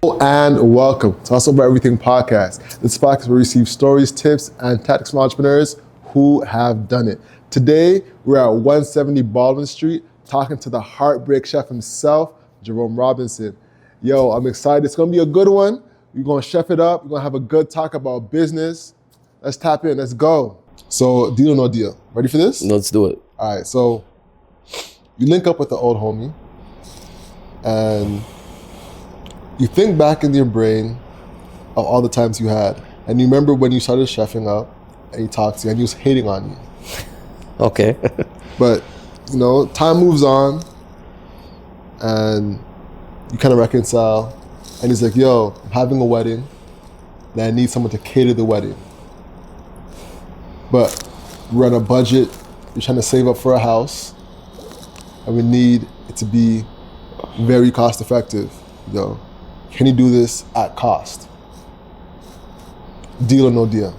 And welcome to Hustle About Everything podcast. This podcast will receive stories, tips, and tactics from entrepreneurs who have done it. Today, we're at 170 Baldwin Street talking to the Heartbreak Chef himself, Jerome Robinson. Yo, I'm excited. It's gonna be a good one. We're gonna chef it up. We're gonna have a good talk about business. Let's tap in, let's go. So, deal or no deal? Ready for this? Let's do it. All right, so you link up with the old homie and you think back in your brain of all the times you had, and you remember when you started chefing up, and he talked to you, and he was hating on you. Okay. But, you know, time moves on, and you kind of reconcile, and he's like, yo, I'm having a wedding, and I need someone to cater the wedding. But we're on a budget, we're trying to save up for a house, and we need it to be very cost effective, yo. Can you do this at cost? Deal or no deal?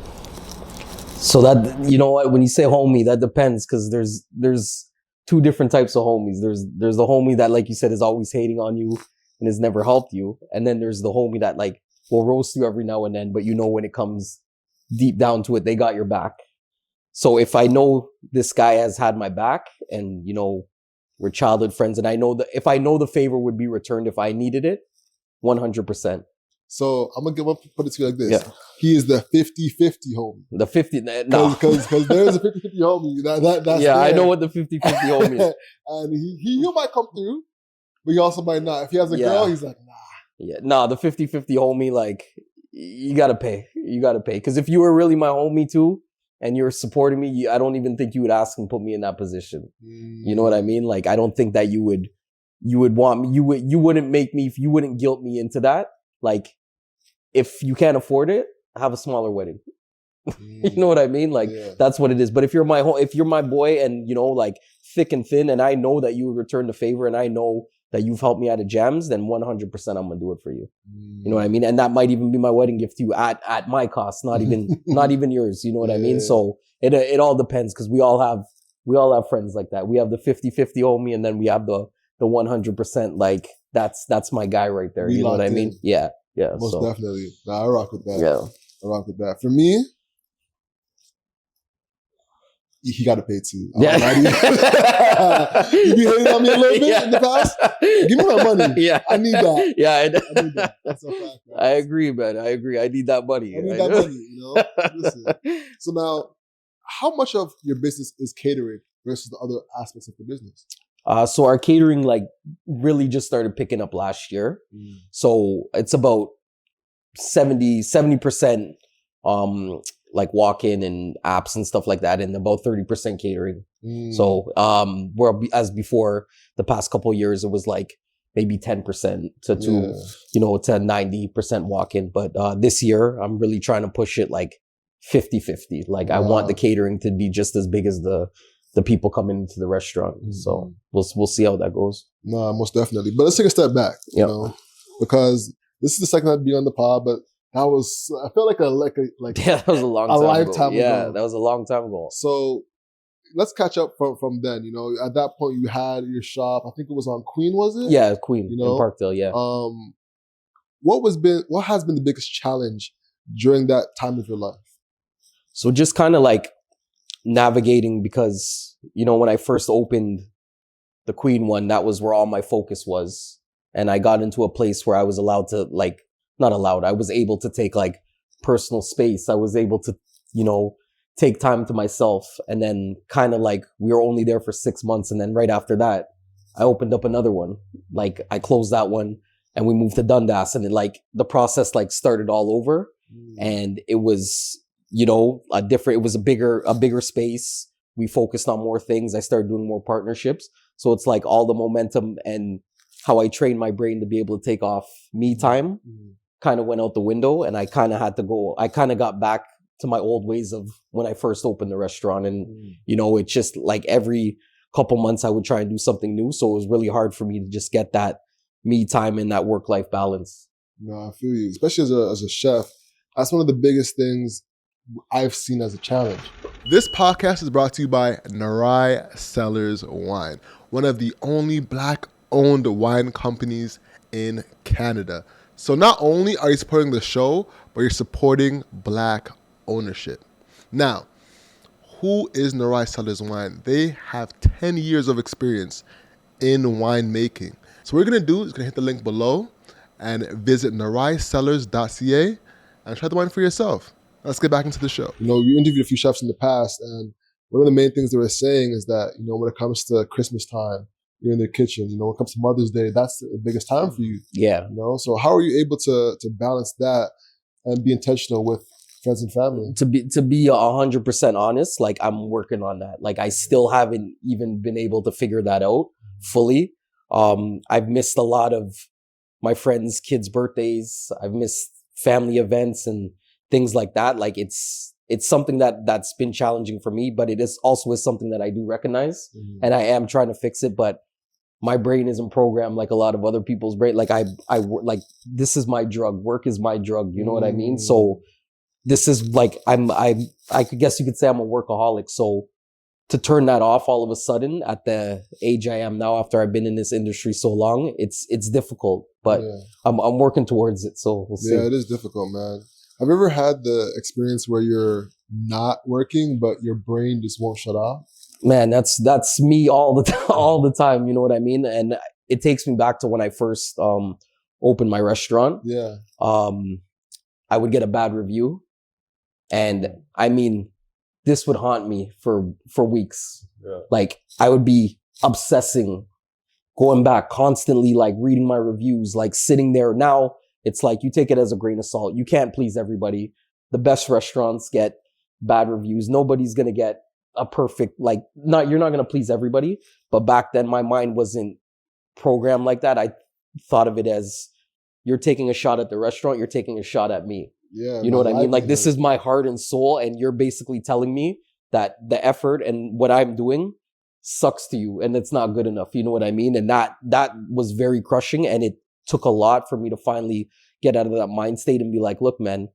So that, you know what, when you say homie, that depends, because there's two different types of homies. There's the homie that, like you said, is always hating on you and has never helped you. And then there's the homie that like will roast you every now and then, but you know when it comes deep down to it, they got your back. So if I know this guy has had my back and, you know, we're childhood friends, and I know that if I know the favor would be returned if I needed it, 100%. So I'm gonna put it to you like this. Yeah. He is the 50-50 homie. The 50, no. Because there's a 50-50 homie. That's yeah, there. I know what the 50-50 homie is. And he might come through, but he also might not. If he has a girl, he's like, nah. Yeah, no, the 50-50 homie, like, you gotta pay. You gotta pay. Because if you were really my homie too, and you're supporting me, I don't even think you would ask and put me in that position. You know what I mean? Like, I don't think that you would want me, you wouldn't make me, you wouldn't guilt me into that. Like, if you can't afford it, have a smaller wedding. You know what I mean? Like, that's what it is. But if you're my boy and, you know, like thick and thin, and I know that you would return the favor, and I know that you've helped me out of jams, then 100% I'm gonna do it for you. You know what I mean? And that might even be my wedding gift to you at my cost, not even yours. You know what I mean? So it all depends, because we all have friends like that. We have the 50-50 homie, and then we have the 100%, like, that's my guy right there. You know what I mean? Yeah. Most definitely. Nah, I rock with that. Yeah. I rock with that. For me, he got to pay too. Yeah. You be hating on me a little bit in the past? Give me my money. Yeah. I need that. Yeah. I need that. That's a fact. I agree, man. I agree. I need that money. I need that money, you know? Listen. So now, how much of your business is catering versus the other aspects of the business? So our catering like really just started picking up last year. So it's about 70% like walk-in and apps and stuff like that, and about 30% catering. So whereas before the past couple of years it was like maybe 10% to 90% walk-in. But this year I'm really trying to push it like 50-50. Like I want the catering to be just as big as the people coming into the restaurant. So we'll see how that goes. No, most definitely. But let's take a step back, you know, because this is the second time I'd be on the pod, but I felt like that was a long time lifetime ago. Yeah, that was a long time ago. So let's catch up from then. You know, at that point you had your shop. I think it was on Queen, was it? Yeah, Queen, you know, in Parkdale. Yeah. What has been the biggest challenge during that time of your life? So just kind of like navigating, because, you know, when I first opened the Queen one, that was where all my focus was. And I got into a place where I was allowed to, like, not allowed, I was able to take like personal space. I was able to, you know, take time to myself. And then kind of like, we were only there for 6 months. And then right after that, I opened up another one. Like I closed that one and we moved to Dundas, and it, like the process like started all over. And it was, you know, it was a bigger space. We focused on more things. I started doing more partnerships. So it's like all the momentum and how I trained my brain to be able to take off me time kind of went out the window, and I kind of had to go. I kind of got back to my old ways of when I first opened the restaurant. And, you know, it's just like every couple months I would try and do something new. So it was really hard for me to just get that me time and that work-life balance. No, I feel you. Especially as a chef, that's one of the biggest things I've seen as a challenge. This podcast is brought to you by Narai Cellars Wine, one of the only Black-owned wine companies in Canada. So not only are you supporting the show, but you're supporting Black ownership. Now, who is Narai Cellars Wine? They have 10 years of experience in winemaking. So what we're gonna do is gonna hit the link below and visit naraicellars.ca and try the wine for yourself. Let's get back into the show. You know, you interviewed a few chefs in the past, and one of the main things they were saying is that, you know, when it comes to Christmas time, you're in the kitchen. You know, when it comes to Mother's Day, that's the biggest time for you. Yeah. You know, so how are you able to balance that and be intentional with friends and family? To be 100% honest, like I'm working on that. Like I still haven't even been able to figure that out fully. I've missed a lot of my friends' kids' birthdays. I've missed family events and things like that. Like it's something that's been challenging for me, but it is also something that I do recognize, and I am trying to fix it. But my brain isn't programmed like a lot of other people's brain. Like I like, this is my drug. Work is my drug. You know what I mean? So this is like, I guess you could say I'm a workaholic. So to turn that off all of a sudden at the age I am now, after I've been in this industry so long, it's difficult, but I'm working towards it. So we'll see. Yeah, it is difficult, man. Have you ever had the experience where you're not working, but your brain just won't shut off? Man, that's me all the time. You know what I mean? And it takes me back to when I first opened my restaurant. Yeah. I would get a bad review, and I mean, this would haunt me for weeks. Yeah. Like I would be obsessing, going back constantly, like reading my reviews, like sitting there. Now it's like you take it as a grain of salt. You can't please everybody. The best restaurants get bad reviews. Nobody's gonna get a perfect, like, you're not gonna please everybody. But back then my mind wasn't programmed like that. I thought of it as, you're taking a shot at the restaurant, you're taking a shot at me. Yeah, you know what I mean? Like, this is my heart and soul, and you're basically telling me that the effort and what I'm doing sucks to you and it's not good enough. You know what I mean? And that was very crushing, and it took a lot for me to finally get out of that mind state and be like, look, man,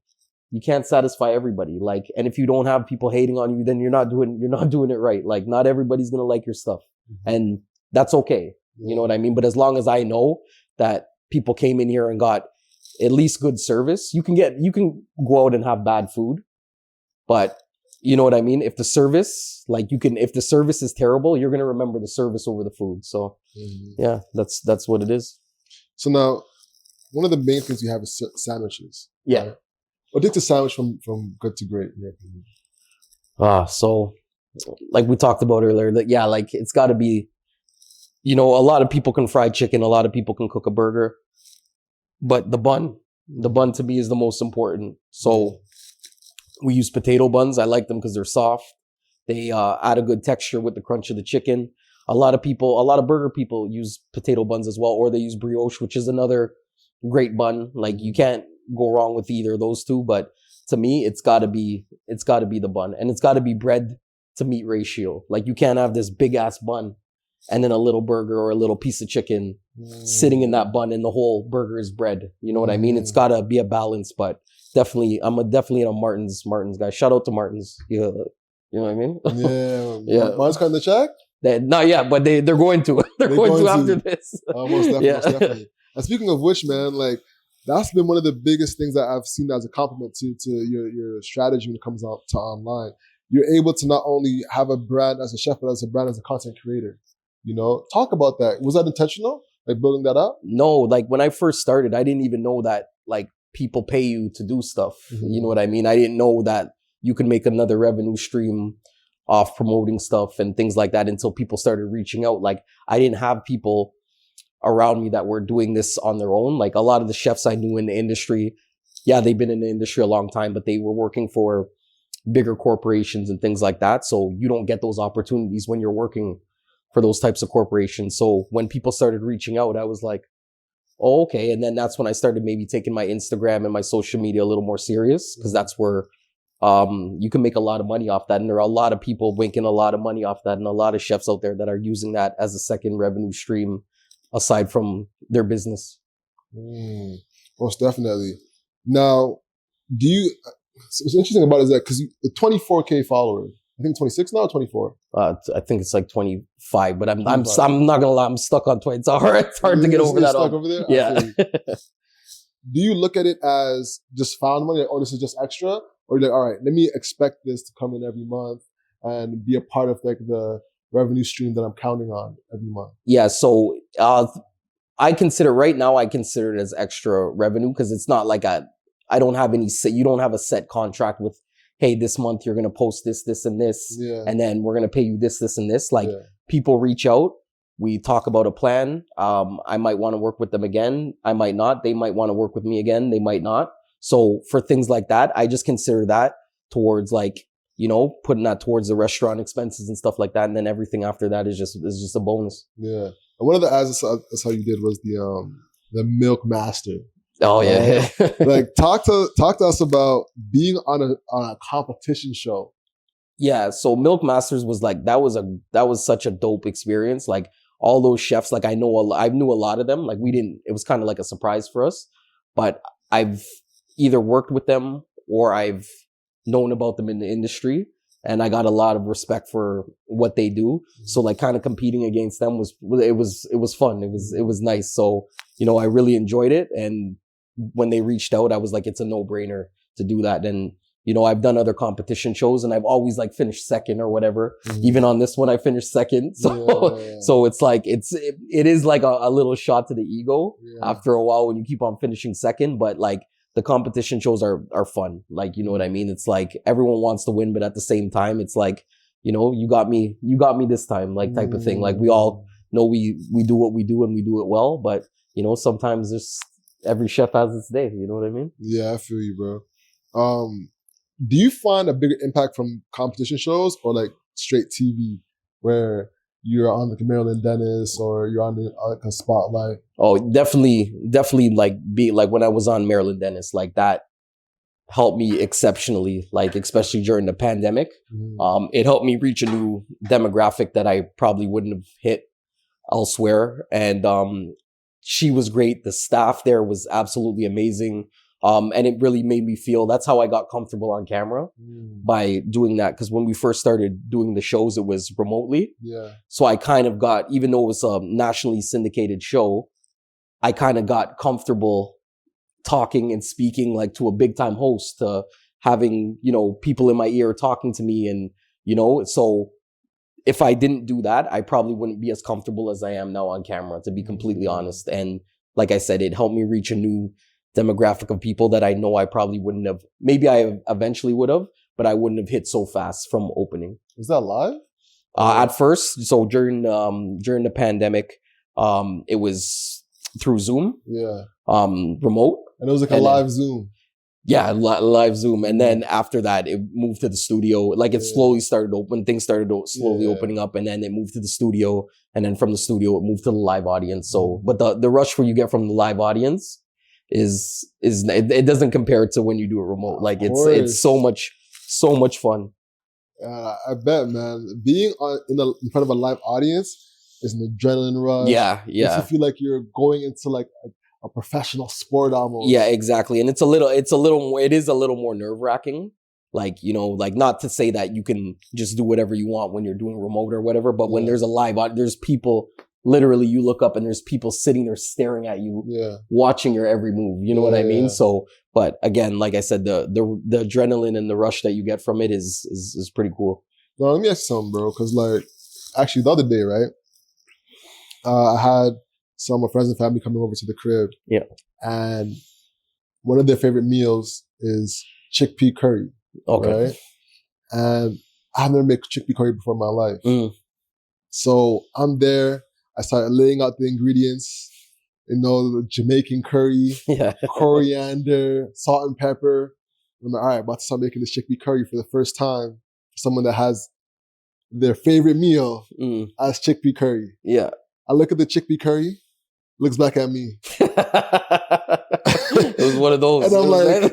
you can't satisfy everybody. Like, and if you don't have people hating on you, then you're not doing it right. Like, not everybody's gonna like your stuff, and that's okay. You know what I mean? But as long as I know that people came in here and got at least good service, you can go out and have bad food, but you know what I mean? If the service, if the service is terrible, you're going to remember the service over the food. So yeah, that's what it is. So now, one of the main things you have is sandwiches. Yeah. Right? What takes a sandwich from good to great in your opinion? So like we talked about earlier, that like it's got to be, you know, a lot of people can fry chicken, a lot of people can cook a burger, but the bun to me is the most important. So we use potato buns. I like them because they're soft. They add a good texture with the crunch of the chicken. A lot of burger people use potato buns as well, or they use brioche, which is another great bun. Like, you can't go wrong with either of those two. But to me, it's got to be the bun, and it's got to be bread to meat ratio. Like, you can't have this big ass bun and then a little burger or a little piece of chicken sitting in that bun, and the whole burger is bread. You know what I mean? It's got to be a balance. But definitely, I'm definitely a Martin's guy. Shout out to Martin's. Yeah, you know what I mean? Yeah. Martin's cutting the check? Not yet, but they're going to. They're going to after this. Most definitely. And speaking of which, man, like, that's been one of the biggest things that I've seen as a compliment to your strategy when it comes out to online. You're able to not only have a brand as a chef, but as a brand as a content creator. You know, talk about that. Was that intentional? Like, building that up? No, like when I first started, I didn't even know that like people pay you to do stuff. You know what I mean? I didn't know that you could make another revenue stream off promoting stuff and things like that until people started reaching out. Like, I didn't have people around me that were doing this on their own. Like, a lot of the chefs I knew in the industry, they've been in the industry a long time, but they were working for bigger corporations and things like that. So you don't get those opportunities when you're working for those types of corporations. So when people started reaching out, I was like, oh, okay. And then that's when I started maybe taking my Instagram and my social media a little more serious, because that's where you can make a lot of money off that. And there are a lot of people making a lot of money off that, and a lot of chefs out there that are using that as a second revenue stream aside from their business. Most definitely. Now, what's interesting about it is that, because the 24K followers, I think 26 now or 24? I think it's like 25, but I'm not gonna lie, I'm stuck on 20. It's hard to get over that. Stuck over there? Yeah. do you look at it as just found money, like, oh, this is just extra? Or you're like, all right, let me expect this to come in every month and be a part of like the revenue stream that I'm counting on every month? Yeah. So I consider it as extra revenue because it's not like I don't have you don't have a set contract with, hey, this month you're going to post this, this, and this, and then we're going to pay you this, this, and this. Like people reach out, we talk about a plan. I might want to work with them again. I might not. They might want to work with me again. They might not. So for things like that, I just consider that towards like, putting that towards the restaurant expenses and stuff like that. And then everything after that is just a bonus. Yeah. And one of the ads I saw you did was the Milk Master. Oh yeah. Like talk to us about being on a competition show. Yeah. So Milk Masters was like, that was such a dope experience. Like all those chefs, like I knew a lot of them. Like it was kind of like a surprise for us, but I've either worked with them or I've known about them in the industry. And I got a lot of respect for what they do. So like kind of competing against them was fun. It was nice. So, I really enjoyed it. And when they reached out, I was like, it's a no-brainer to do that. And, I've done other competition shows and I've always like finished second or whatever. Even on this one, I finished second. So, so it's like, it is like a little shot to the ego after a while when you keep on finishing second, but like the competition shows are fun. Like, you know what I mean? It's like everyone wants to win, but at the same time, it's like, you got me this time, like type of thing. Like we all know we do what we do and we do it well, but sometimes every chef has its day. You know what I mean? Yeah, I feel you, bro. Do you find a bigger impact from competition shows or like straight TV where you're on like Maryland Dennis or you're on like a spotlight? Oh, definitely like when I was on Maryland Dennis, like that helped me exceptionally, like especially during the pandemic. It helped me reach a new demographic that I probably wouldn't have hit elsewhere. And she was great. The staff there was absolutely amazing. And it really made me feel, that's how I got comfortable on camera by doing that. Cause when we first started doing the shows, it was remotely. Yeah. So I kind of got, even though it was a nationally syndicated show, I kind of got comfortable talking and speaking like to a big time host, to having, people in my ear talking to me. And, so if I didn't do that, I probably wouldn't be as comfortable as I am now on camera, to be completely honest. And like I said, it helped me reach a new demographic of people that I know I probably wouldn't have. Maybe I eventually would have, but I wouldn't have hit so fast from opening. Was that live? At first, so during the pandemic, it was through Zoom. Yeah. Remote. And it was like a live Zoom. Yeah, live Zoom. And then after that, it moved to the studio. Like it slowly started open. Things started slowly opening up, and then it moved to the studio. And then from the studio, it moved to the live audience. So, but the rush where you get from the live audience it doesn't compare to when you do it remote. Like it's so much fun. I bet, man. Being in front of a live audience is an adrenaline rush. Yeah. Makes you feel like you're going into like a professional sport almost. Yeah, exactly. And it is a little more nerve wracking. Like, like not to say that you can just do whatever you want when you're doing remote or whatever, but when there's a live there's people. Literally, you look up and there's people sitting there staring at you, watching your every move. You know what I mean? Yeah. So, but again, like I said, the adrenaline and the rush that you get from it is pretty cool. Now, let me ask you something, bro. Because like, actually, the other day, right, I had some of my friends and family coming over to the crib. Yeah. And one of their favorite meals is chickpea curry. Okay. Right? And I've never made chickpea curry before in my life. So I'm there. I started laying out the ingredients, the Jamaican curry, coriander, salt and pepper. I'm like, all right, about to start making this chickpea curry for the first time for someone that has their favorite meal as chickpea curry. Yeah. I look at the chickpea curry, looks back at me. It was one of those. And I'm like,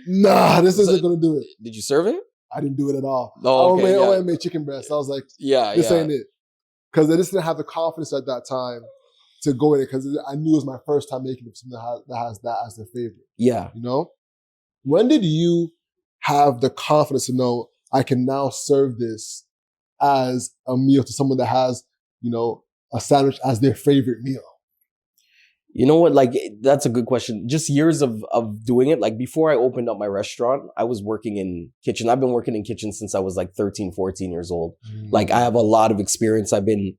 nah, this isn't going to do it. Did you serve it? I didn't do it at all. Oh, okay, I made chicken breast. I was like, this ain't it. Because I just didn't have the confidence at that time to go in it, because I knew it was my first time making something that has that as their favorite. Yeah. When did you have the confidence to know I can now serve this as a meal to someone that has, a sandwich as their favorite meal? You know what? Like, that's a good question. Just years of doing it. Like, before I opened up my restaurant, I was working in kitchen. I've been working in kitchen since I was like 13, 14 years old. Like, I have a lot of experience. I've been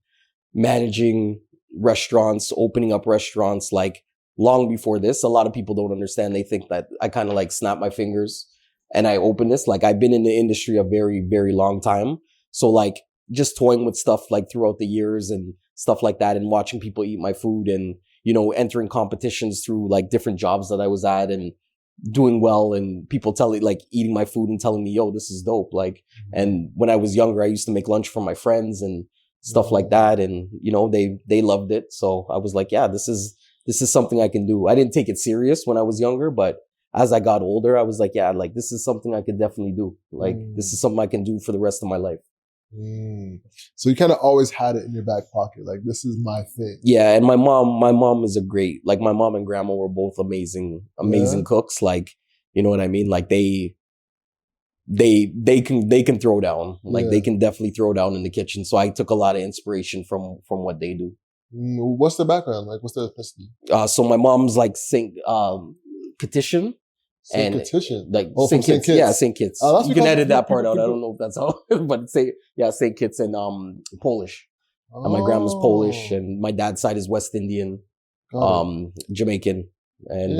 managing restaurants, opening up restaurants, like, long before this. A lot of people don't understand. They think that I kind of like snap my fingers and I open this. Like, I've been in the industry a very, very long time. So, like, just toying with stuff like throughout the years and stuff like that, and watching people eat my food, and, you know, entering competitions through like different jobs that I was at and doing well, and people telling, like, eating my food and telling me, yo, this is dope. Like, and when I was younger, I used to make lunch for my friends and stuff like that. And, you know, they loved it. So I was like, yeah, this is something I can do. I didn't take it serious when I was younger, but as I got older, I was like, yeah, like, this is something I could definitely do. Like, this is something I can do for the rest of my life. So you kind of always had it in your back pocket. Like, this is my thing. Yeah. And my mom is like, my mom and grandma were both amazing cooks. Like, you know what I mean? Like, they can throw down. Like, they can definitely throw down in the kitchen. So I took a lot of inspiration from what they do. What's the background? Like, what's the ethnicity? So my mom's like Saint Kittian. Saint Kittian. Like, Saint Kitts. Yeah, Saint Kitts. You can edit that part out. I people- don't know if that's how, but Saint Kitts, and Polish. And my grandma's Polish, and my dad's side is West Indian, Jamaican. And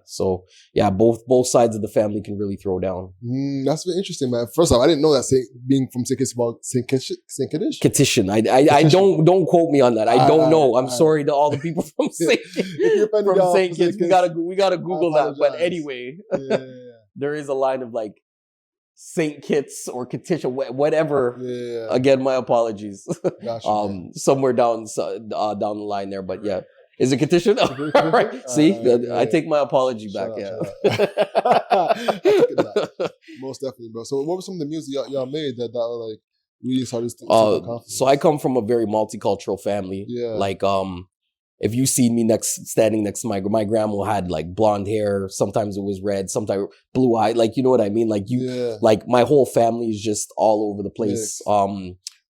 so both sides of the family can really throw down. That's been interesting, man. First off, I didn't know that being from Saint Kitts about Saint Kittish. Kittian. I don't quote me on that. I don't know. I'm sorry to all the people from Saint Kitts. We gotta Google that. But anyway, there is a line of like Saint Kitts or Kittish, whatever. Again, my apologies. Gotcha, somewhere down the line there, but yeah. Is it Kittian? All right. See, I take my apology back. Most definitely, bro. So, what were some of the music y'all made that like really started to confidence? So I come from a very multicultural family. Yeah. Like, if you see me standing next to my grandma had like blonde hair. Sometimes it was red. Sometimes blue eye. Like, you know what I mean? Like like my whole family is just all over the place.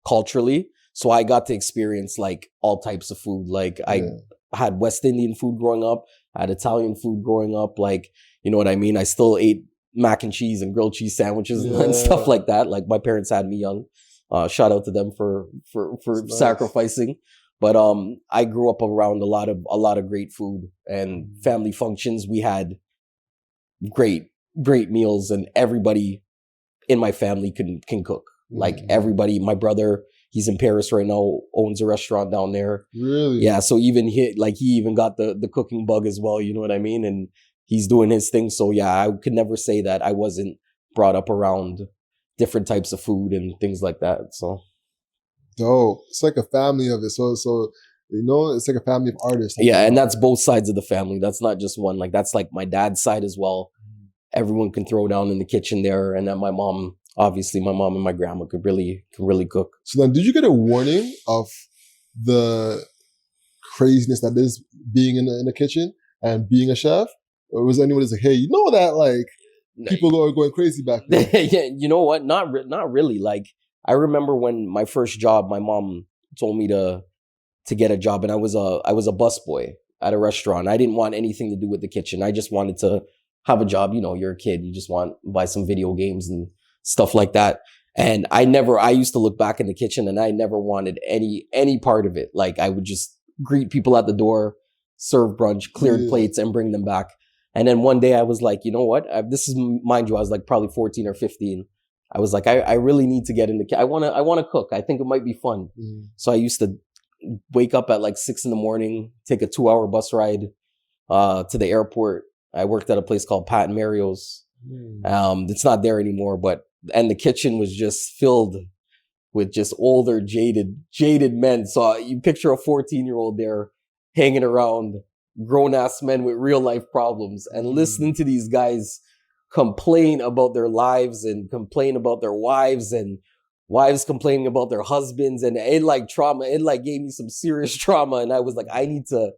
Culturally. So I got to experience like all types of food. Like I had West Indian food growing up. I had Italian food growing up. Like, you know what I mean? I still ate mac and cheese and grilled cheese sandwiches and stuff like that. Like, my parents had me young. Shout out to them for sacrificing. But I grew up around a lot of great food and family functions. We had great meals, and everybody in my family can cook. Like, everybody. My brother, he's in Paris right now, owns a restaurant down there. Really? Yeah. So he even got the cooking bug as well. You know what I mean? And he's doing his thing. So yeah, I could never say that I wasn't brought up around different types of food and things like that. So. Dope. It's like a family of it. So you know, it's like a family of artists. Yeah, and that's both sides of the family. That's not just one. Like, that's like my dad's side as well. Everyone can throw down in the kitchen there, and then my mom. Obviously, my mom and my grandma can really cook. So then, did you get a warning of the craziness that is being in the kitchen and being a chef? Or was anyone just like, hey, you know that, like, people are going crazy back there? Yeah, you know what? Not really. Like, I remember when my first job, my mom told me to get a job, and I was a busboy at a restaurant. I didn't want anything to do with the kitchen. I just wanted to have a job. You know, you're a kid. You just want to buy some video games and stuff like that. And I used to look back in the kitchen, and I never wanted any part of it. Like, I would just greet people at the door, serve brunch, cleared plates, and bring them back. And then one day I was like, you know what? Mind you, I was like probably 14 or 15. I was like, I really need to get in the I want to cook. I think it might be fun. So I used to wake up at like 6 a.m, take a 2-hour bus ride to the airport. I worked at a place called Pat and Mario's. It's not there anymore, and the kitchen was just filled with just older, jaded men. So you picture a 14-year-old there hanging around grown ass men with real life problems, and listening to these guys complain about their lives and complain about their wives, and wives complaining about their husbands, and it like trauma. It like gave me some serious trauma, and I was like, I need to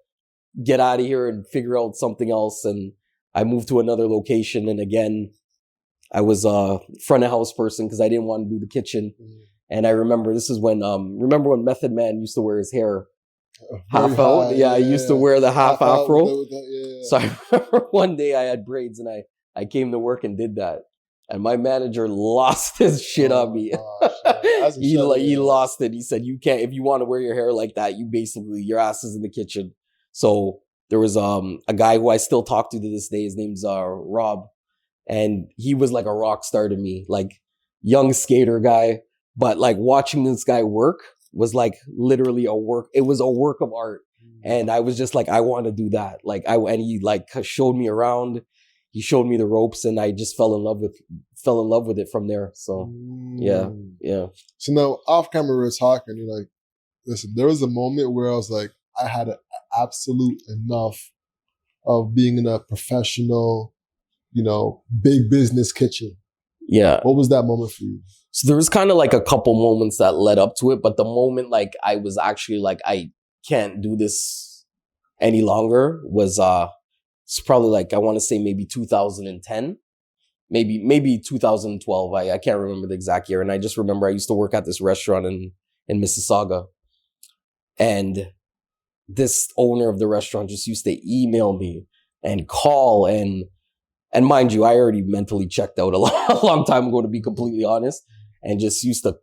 get out of here and figure out something else. And I moved to another location, and again, I was a front of house person because I didn't want to do the kitchen. And I remember this is when, remember when Method Man used to wear his hair half Very out. high, Yeah, I used to wear the half out afro. yeah. So I remember one day I had braids and I came to work and did that. And my manager lost his shit on me. Gosh, yeah. As a chef, He yeah. lost it. He said, you can't, if you want to wear your hair like that, your ass is in the kitchen. So there was a guy who I still talk to this day. His name's Rob. And he was like a rock star to me, like young skater guy. But like watching this guy work was like literally it was a work of art. And I was just like, I want to do that. And he like showed me around. He showed me the ropes, and I just fell in love with it from there. So yeah. So now off camera we were talking. You're like, listen, there was a moment where I was like, I had an absolute enough of being in a professional, big business kitchen. Yeah. What was that moment for you? So there was kind of like a couple moments that led up to it, but the moment like I was actually like, I can't do this any longer was it's probably like, I want to say maybe 2010, maybe 2012. I can't remember the exact year. And I just remember I used to work at this restaurant in Mississauga. And this owner of the restaurant just used to email me and call and mind you, I already mentally checked out a long time ago, to be completely honest, and just used to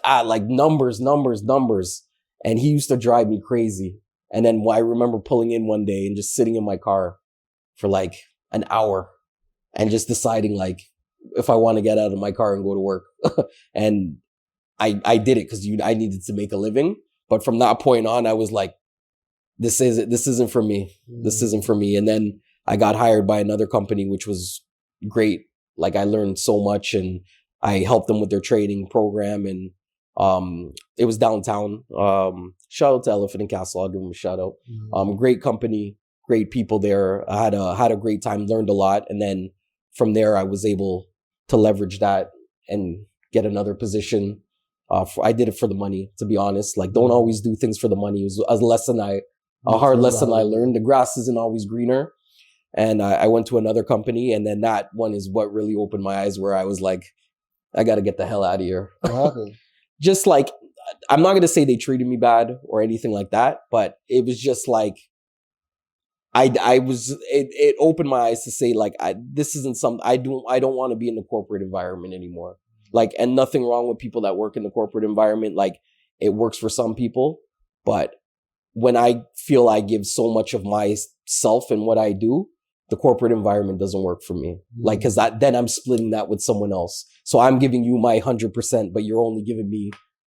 add like numbers. And he used to drive me crazy. And then I remember pulling in one day and just sitting in my car for like an hour and just deciding like if I want to get out of my car and go to work. And I did it because I needed to make a living. But from that point on, I was like, this isn't for me. This isn't for me. And then I got hired by another company, which was great. Like I learned so much, and I helped them with their training program. And it was downtown. Shout out to Elephant and Castle. I'll give them a shout out. Great company, great people there. I had a great time, learned a lot. And then from there, I was able to leverage that and get another position. I did it for the money, to be honest. Like, don't always do things for the money. It was a hard lesson I learned. The grass isn't always greener. And I went to another company, and then that one is what really opened my eyes, where I was like, I got to get the hell out of here. What happened? Just like, I'm not going to say they treated me bad or anything like that, but it was just like, it opened my eyes to say like, this isn't something, I don't want to be in the corporate environment anymore. Like, and nothing wrong with people that work in the corporate environment. Like, it works for some people, but when I feel I give so much of myself in what I do, the corporate environment doesn't work for me. Like, cause then I'm splitting that with someone else. So I'm giving you my 100%, but you're only giving me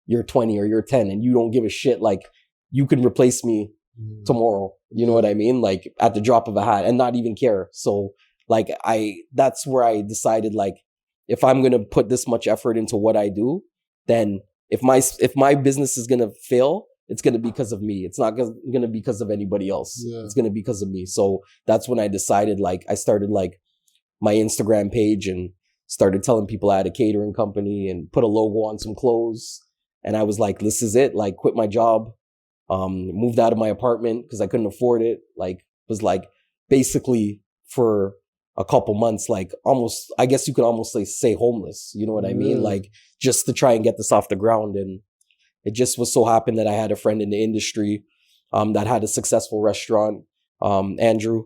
your 20 or your 10, and you don't give a shit. Like, you can replace me tomorrow. You know what I mean? Like, at the drop of a hat, and not even care. So like, that's where I decided, like, if I'm going to put this much effort into what I do, then if my business is going to fail, it's going to be because of me. It's not going to be because of anybody else. Yeah. It's going to be because of me. So that's when I decided, like, I started like my Instagram page and started telling people I had a catering company and put a logo on some clothes. And I was like, this is it. Like, quit my job, moved out of my apartment because I couldn't afford it. Like, was like basically for a couple months, like almost, I guess you could almost say homeless. You know what I mean? Like, just to try and get this off the ground. And it just was so happened that I had a friend in the industry that had a successful restaurant, Andrew,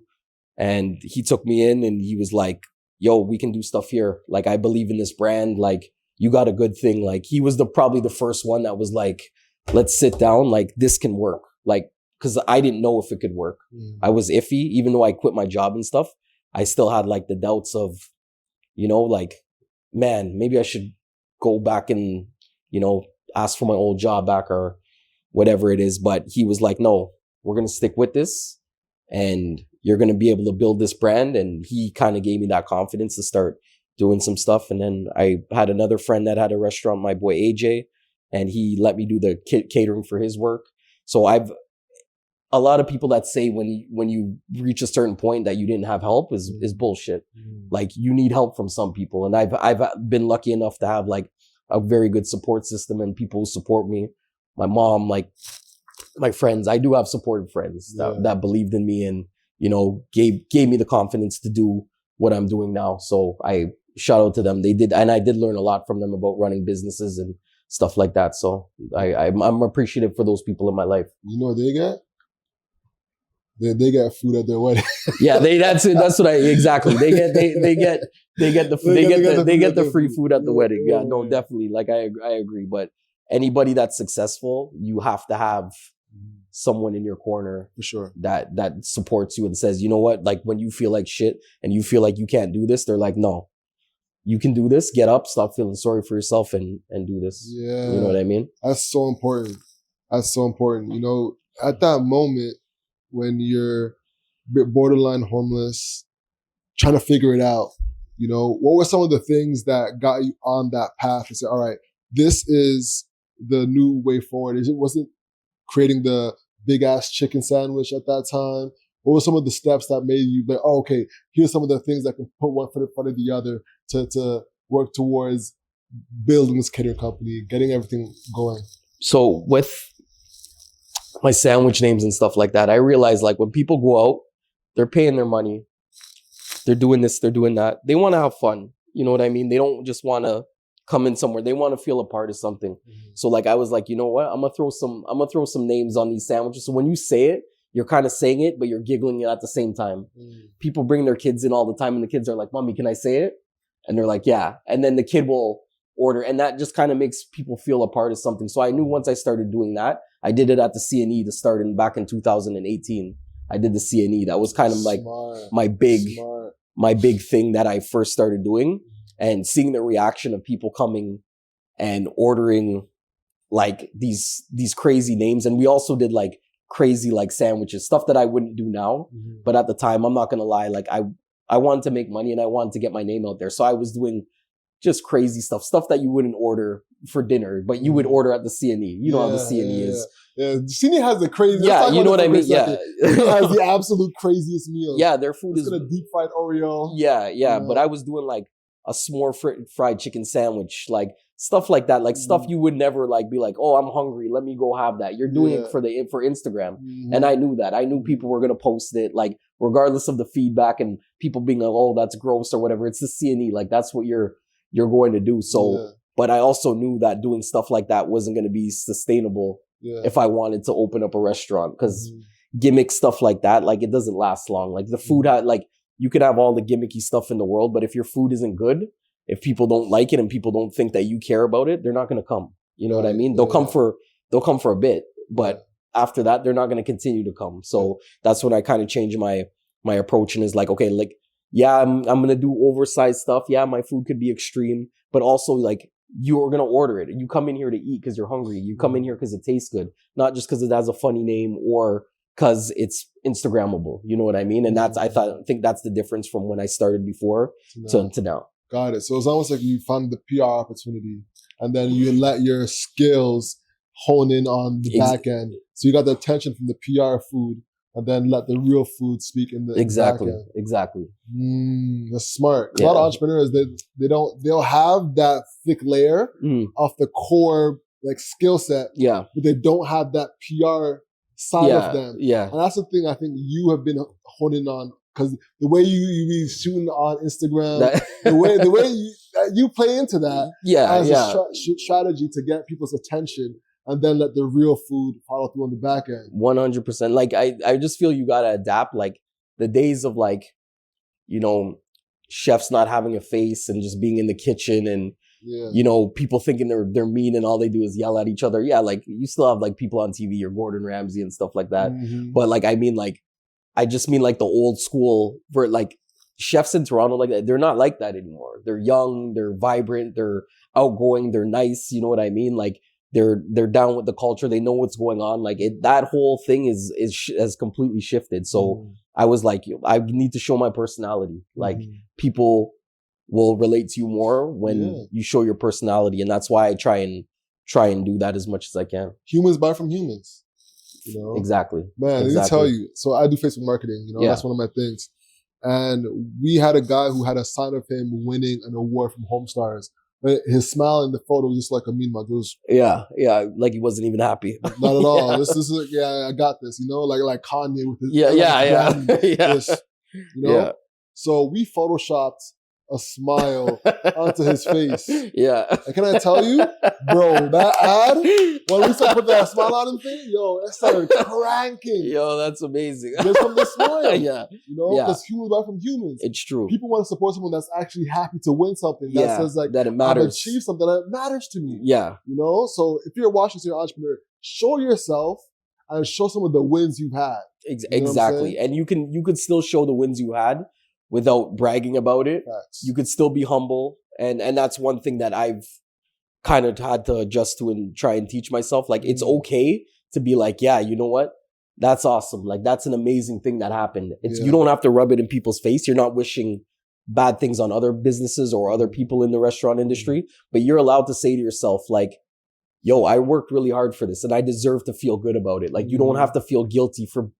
and he took me in and he was like, yo, we can do stuff here. Like, I believe in this brand. Like, you got a good thing. Like, he was probably the first one that was like, let's sit down. Like, this can work. Like, cause I didn't know if it could work. I was iffy, even though I quit my job and stuff. I still had like the doubts of, like, man, maybe I should go back and, ask for my old job back or whatever it is. But he was like, no, we're going to stick with this and you're going to be able to build this brand. And he kind of gave me that confidence to start doing some stuff. And then I had another friend that had a restaurant, my boy AJ, and he let me do the catering for his work. So a lot of people that say when you reach a certain point that you didn't have help is bullshit. Like, you need help from some people. And I've been lucky enough to have like a very good support system and people who support me. My mom, like my friends, I do have supportive friends that believed in me and, gave me the confidence to do what I'm doing now. So I shout out to them. They did. And I did learn a lot from them about running businesses and stuff like that. So I'm appreciative for those people in my life. You know what they get? They get food at their wedding. Yeah, that's what I exactly. They get the free food at the wedding. Yeah, no, definitely. Like I agree. But anybody that's successful, you have to have someone in your corner For sure. that supports you and says, you know what, like when you feel like shit and you feel like you can't do this, they're like, no, you can do this. Get up, stop feeling sorry for yourself, and do this. Yeah, you know what I mean. That's so important. That's so important. You know, at that moment when you're a bit borderline homeless, trying to figure it out, you know, what were some of the things that got you on that path and said, all right, this is the new way forward? Wasn't creating the big ass chicken sandwich at that time? What were some of the steps that made you like, oh, okay, here's some of the things that can put one foot in front of the other to work towards building this catering company, getting everything going? So with my sandwich names and stuff like that, I realized like when people go out, they're paying their money, they're doing this, they're doing that. They want to have fun. You know what I mean? They don't just want to come in somewhere. They want to feel a part of something. Mm-hmm. So like I was like, you know what? I'm gonna throw some names on these sandwiches. So when you say it, you're kind of saying it, but you're giggling it at the same time. Mm. People bring their kids in all the time, and the kids are like, "Mommy, can I say it?" And they're like, "Yeah." And then the kid will order, and that just kind of makes people feel a part of something. So I knew once I started doing that, I did it at the CNE to start back in 2018. I did the CNE. That was kind of like my big thing that I first started doing, and seeing the reaction of people coming and ordering like these crazy names. And we also did like crazy like sandwiches, stuff that I wouldn't do now. Mm-hmm. But at the time, I'm not going to lie, like I wanted to make money and I wanted to get my name out there. So I was doing just crazy stuff that you wouldn't order for dinner, but you would order at the CNE. You know how the CNE is. Yeah, CNE has the craziest. Yeah, you know what I mean? Yeah. It has the absolute craziest meals. Yeah, their food is... a deep fried Oreo. Yeah. But I was doing like a s'more fried chicken sandwich, like stuff like that, like stuff you would never like be like, oh, I'm hungry, let me go have that. You're doing it for Instagram. And I knew that. I knew people were going to post it, like regardless of the feedback and people being like, oh, that's gross or whatever. It's the CNE. Like that's what you're going to do. So, but I also knew that doing stuff like that wasn't going to be sustainable if I wanted to open up a restaurant, because gimmick stuff like that, like it doesn't last long. Like the food like you could have all the gimmicky stuff in the world, but if your food isn't good, if people don't like it and people don't think that you care about it, they're not going to come. You know what I mean? They'll come for a bit, but after that, they're not going to continue to come. So that's when I kind of changed my approach and is like, okay, like, yeah, I'm going to do oversized stuff. Yeah, my food could be extreme, but also like you're going to order it. You come in here to eat because you're hungry. You come in here because it tastes good, not just because it has a funny name or because it's Instagrammable. You know what I mean? And I think that's the difference from when I started before to now. Got it. So it's almost like you found the PR opportunity and then you let your skills hone in on the back end. So you got the attention from the PR food and then let the real food speak in the back end. Exactly. That's smart. A lot of entrepreneurs, they'll have that thick layer of the core like skill set, but they don't have that PR side of them. Yeah. And that's the thing I think you have been honing on, because the way you be shooting on Instagram, the way you play into that as a strategy to get people's attention and then let the real food follow through on the back end. 100%. Like I just feel you gotta adapt. Like the days of like, you know, chefs not having a face and just being in the kitchen and you know, people thinking they're mean and all they do is yell at each other. Yeah, like you still have like people on TV or Gordon Ramsay and stuff like that. But like I just mean like the old school for like chefs in Toronto, like that. They're not like that anymore. They're young, they're vibrant, they're outgoing, they're nice. You know what I mean? Like they're down with the culture. They know what's going on. Like that whole thing has completely shifted. So I was like, I need to show my personality. Like people will relate to you more when you show your personality. And that's why I try and do that as much as I can. Humans buy from humans. You know? Exactly. Man, let me tell you. So I do Facebook marketing, you know, that's one of my things. And we had a guy who had a sign of him winning an award from Homestars. His smile in the photo was just like a mean mug. It was like he wasn't even happy. Not at all. This is like, I got this, you know, like Kanye with his this, you know? So we photoshopped a smile onto his face. Yeah. And can I tell you, bro, that ad, when we started putting that smile on his face, yo, it started cranking. Yo, that's amazing. Just from the smile. Yeah. You know, Yeah. because humans buy from humans. It's true. People want to support someone that's actually happy to win something. That says like, that it I've matters. achieved something that matters to me. Yeah. You know? So if you're watching, so you're an entrepreneur, show yourself and show some of the wins you've had. You know Exactly. And you could still show the wins you had without bragging about it. Facts. You could still be humble. And that's one thing that I've kind of had to adjust to and try and teach myself. Like, it's okay to be like, yeah, you know what? That's awesome. Like, that's an amazing thing that happened. You don't have to rub it in people's face. You're not wishing bad things on other businesses or other people in the restaurant industry, but you're allowed to say to yourself, like, yo, I worked really hard for this and I deserve to feel good about it. Like, you don't have to feel guilty for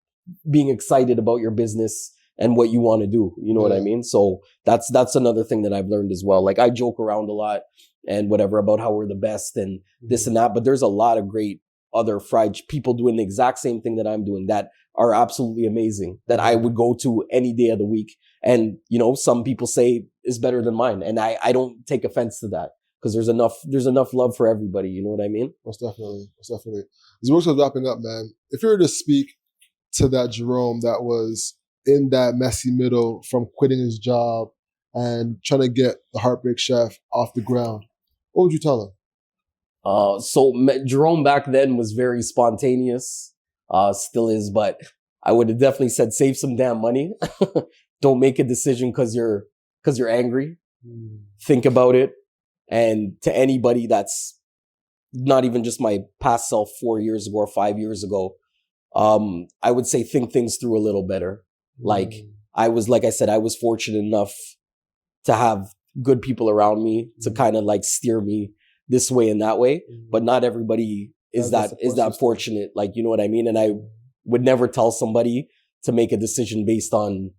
being excited about your business and what you want to do. You know what I mean? So that's another thing that I've learned as well. Like, I joke around a lot and whatever about how we're the best and this and that, but there's a lot of great other fried people doing the exact same thing that I'm doing that are absolutely amazing, that I would go to any day of the week. And, you know, some people say is better than mine. And I don't take offense to that because there's enough love for everybody. You know what I mean? Most definitely. Most definitely. As we're just wrapping up, man, if you were to speak to that Jerome that was in that messy middle from quitting his job and trying to get the Heartbreak Chef off the ground, what would you tell him? Jerome back then was very spontaneous, still is, but I would have definitely said, save some damn money. Don't make a decision because you're angry. Think about it. And to anybody that's not even just my past self 4 years ago or 5 years ago, I would say think things through a little better. Like I said, I was fortunate enough to have good people around me to kind of like steer me this way and that way, but not everybody is that fortunate. Like, you know what I mean? And I would never tell somebody to make a decision based on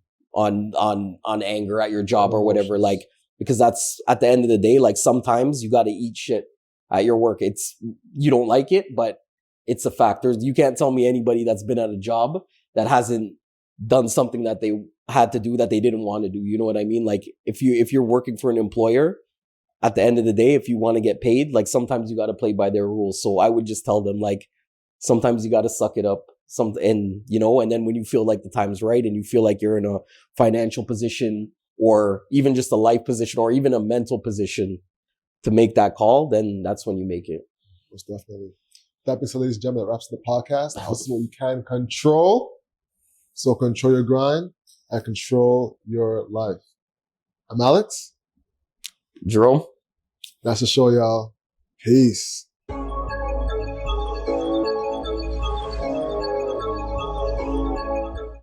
anger at your job or whatever. Like, because that's at the end of the day, like sometimes you got to eat shit at your work. You don't like it, but it's a fact. You can't tell me anybody that's been at a job that hasn't done something that they had to do that they didn't want to do. You know what I mean? Like if you're working for an employer, at the end of the day, if you want to get paid, like sometimes you got to play by their rules. So I would just tell them, like, sometimes you got to suck it up. And then when you feel like the time's right and you feel like you're in a financial position or even just a life position or even a mental position to make that call, then that's when you make it. Most definitely. That being said, ladies and gentlemen, that wraps up the podcast. This is what you can control. So control your grind and control your life. I'm Alex. Jerome. That's the show, y'all. Peace.